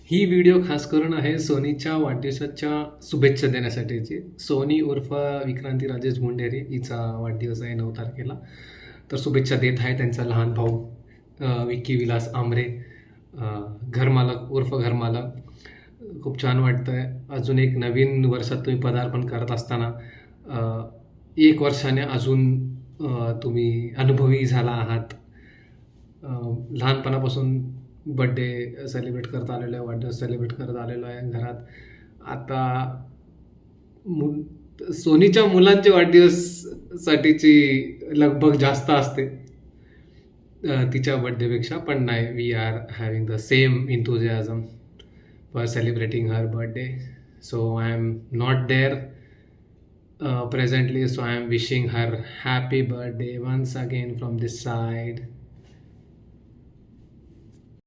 ही video खास करून आहे सोनीच्या वाढदिवसाच्या शुभेच्छा देण्यासाठीची. सोनी उर्फ विक्रांती राजेश मुंडेरे हिचा वाढदिवस आहे 9 तारखेला. तर शुभेच्छा देत आहे त्यांचा लहान भाऊ विक्की विलास आमरे, अ, घरमालक उर्फ घरमालक. खूप छान वाटतं आहे. अजून एक नवीन वर्षात तुम्ही पदार्पण करत असताना 1 वर्षाने अजून तुम्ही अनुभवी झाला आहात. लहानपणापासून बड्डे सेलिब्रेट करत आलेलो आहे, वाढदिवस सेलिब्रेट करत आलेलो आहे घरात. आता सोनीच्या मुलांच्या वाढदिवससाठीची लगबग जास्त असते तिच्या बड्डेपेक्षा. पण नाही, we are having the same enthusiasm for celebrating her birthday. So I am not there presently, so I am wishing her happy birthday once again from this side.